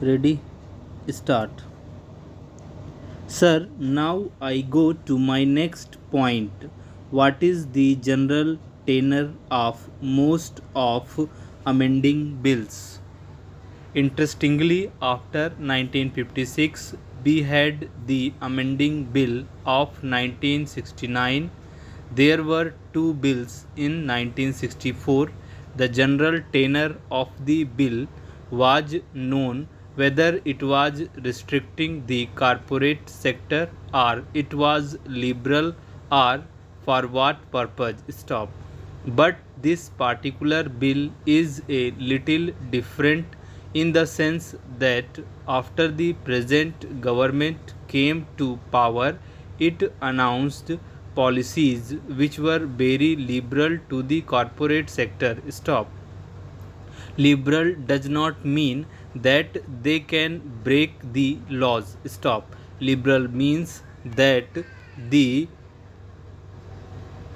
Ready? Start. Sir, now I go to my next point. What is the general tenor of most of amending bills? Interestingly, after 1956, we had the amending bill of 1969. There were two bills in 1964. The general tenor of the bill was known, whether it was restricting the corporate sector or it was liberal or for what purpose. Stop. But this particular bill is a little different in the sense that after the present government came to power, it announced policies which were very liberal to the corporate sector. Stop. Liberal does not mean that they can break the laws. Stop. Liberal means that the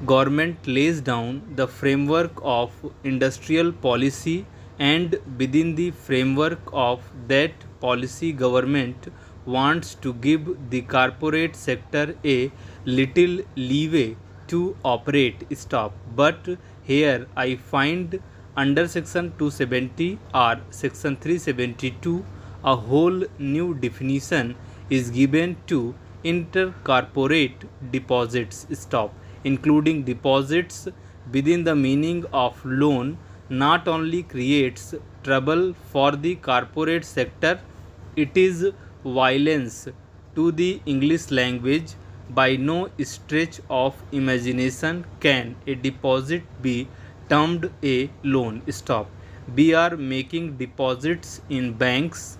government lays down the framework of industrial policy, and within the framework of that policy government wants to give the corporate sector a little leeway to operate. Stop. But here I find under section 270 or section 372 a whole new definition is given to intercorporate deposits. Stop. Including deposits within the meaning of loan not only creates trouble for the corporate sector, it is violence to the English language. By no stretch of imagination can a deposit be termed a loan. Stop. We are making deposits in banks.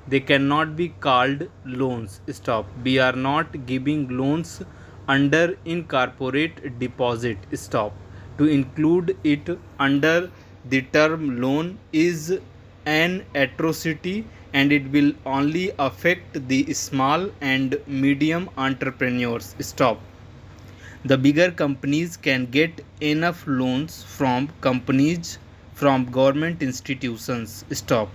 They cannot be called loans. Stop. We are not giving loans under incorporate deposit. Stop. To include it under the term loan is an atrocity, and it will only affect the small and medium entrepreneurs. Stop. The bigger companies can get enough loans from companies from government institutions. Stop.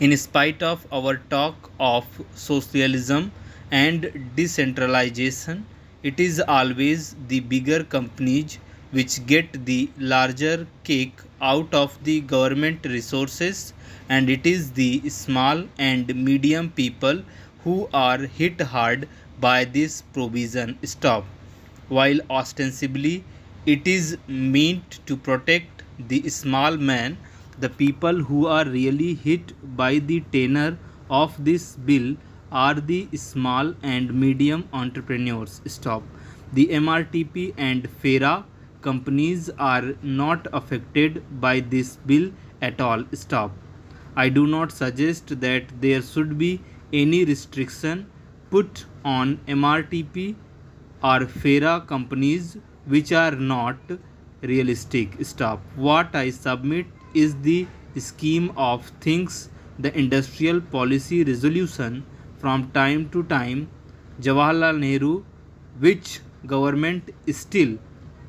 In spite of our talk of socialism and decentralization, it is always the bigger companies which get the larger cake out of the government resources, and it is the small and medium people who are hit hard by this provision. Stop. While ostensibly it is meant to protect the small man, the people who are really hit by the tenor of this bill are the small and medium entrepreneurs. Stop. The MRTP and FERA companies are not affected by this bill at all. Stop. I do not suggest that there should be any restriction put on MRTP or FERA companies which are not realistic. Stop. What I submit is the scheme of things, the industrial policy resolution from time to time, Jawaharlal Nehru, which government still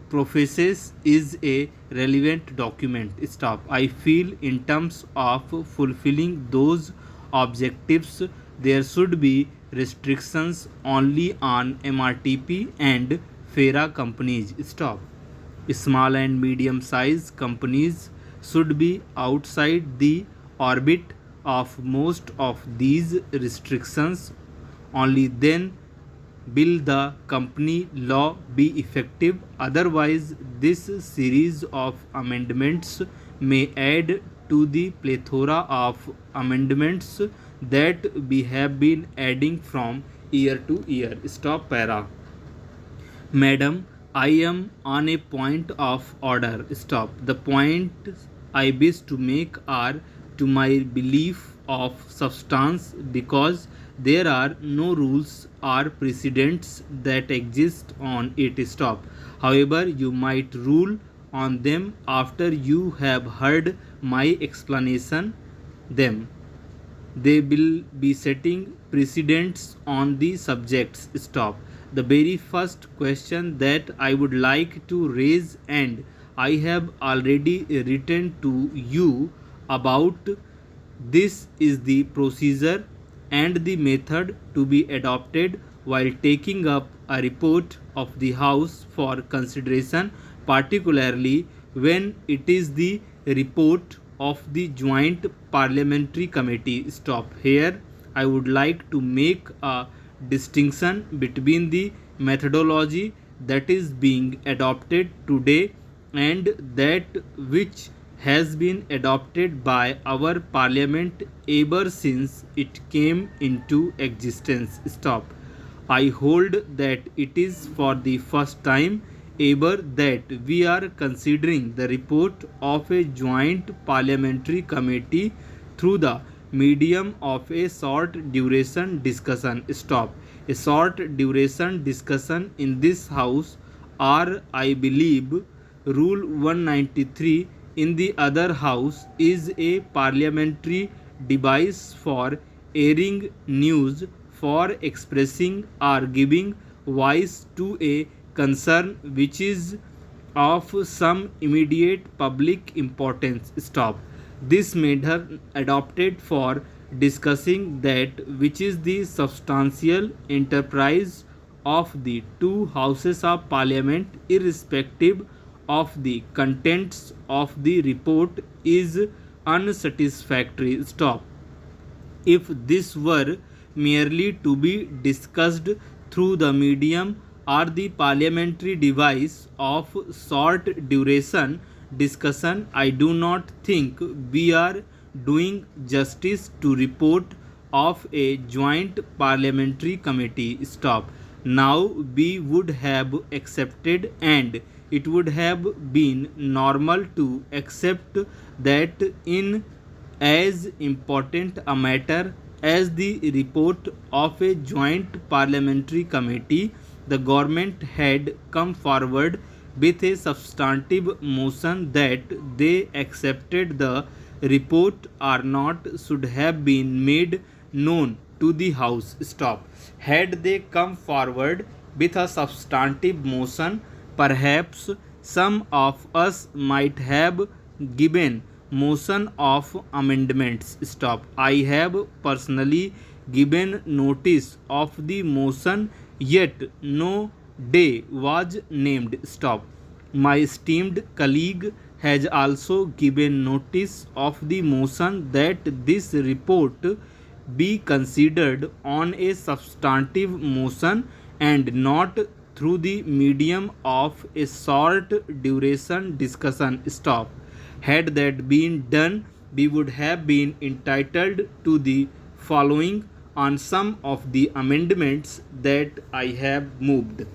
professes is a relevant document. Stop. I feel in terms of fulfilling those objectives, there should be restrictions only on MRTP and FERA companies. Stop. Small and medium sized companies should be outside the orbit of most of these restrictions. Only then will the company law be effective. Otherwise, this series of amendments may add to the plethora of amendments that we have been adding from year to year. Stop para. Madam, I am on a point of order. Stop. The points I wish to make are to my belief of substance, because there are no rules or precedents that exist on it. Stop. However, you might rule on them after you have heard my explanation them. They will be setting precedents on the subjects. Stop. The very first question that I would like to raise, and I have already written to you about This is the procedure and the method to be adopted while taking up a report of the House for consideration, particularly when it is the report of the Joint Parliamentary Committee. Stop here. I would like to make a distinction between the methodology that is being adopted today and that which has been adopted by our parliament ever since it came into existence. Stop. I hold that it is for the first time ever that we are considering the report of a joint parliamentary committee through the medium of a short duration discussion. Stop. A short duration discussion in this house are, I believe, Rule 193 in the other house is a parliamentary device for airing news, for expressing or giving voice to a concern which is of some immediate public importance. Stop. This method adopted for discussing that which is the substantial enterprise of the two houses of parliament, irrespective of the contents of the report, is unsatisfactory. Stop. If this were merely to be discussed through the medium or the parliamentary device of short duration discussion, I do not think we are doing justice to report of a joint parliamentary committee. Stop. Now we would have accepted, and it would have been normal to accept, that in as important a matter as the report of a joint parliamentary committee, the government had come forward with a substantive motion that they accepted the report or not should have been made known to the House. Stop. Had they come forward with a substantive motion, perhaps some of us might have given motion of amendments. Stop. I have personally given notice of the motion, yet no day was named. Stop. My esteemed colleague has also given notice of the motion that this report be considered on a substantive motion and not through the medium of a short duration discussion. Stop. Had that been done, we would have been entitled to the following on some of the amendments that I have moved.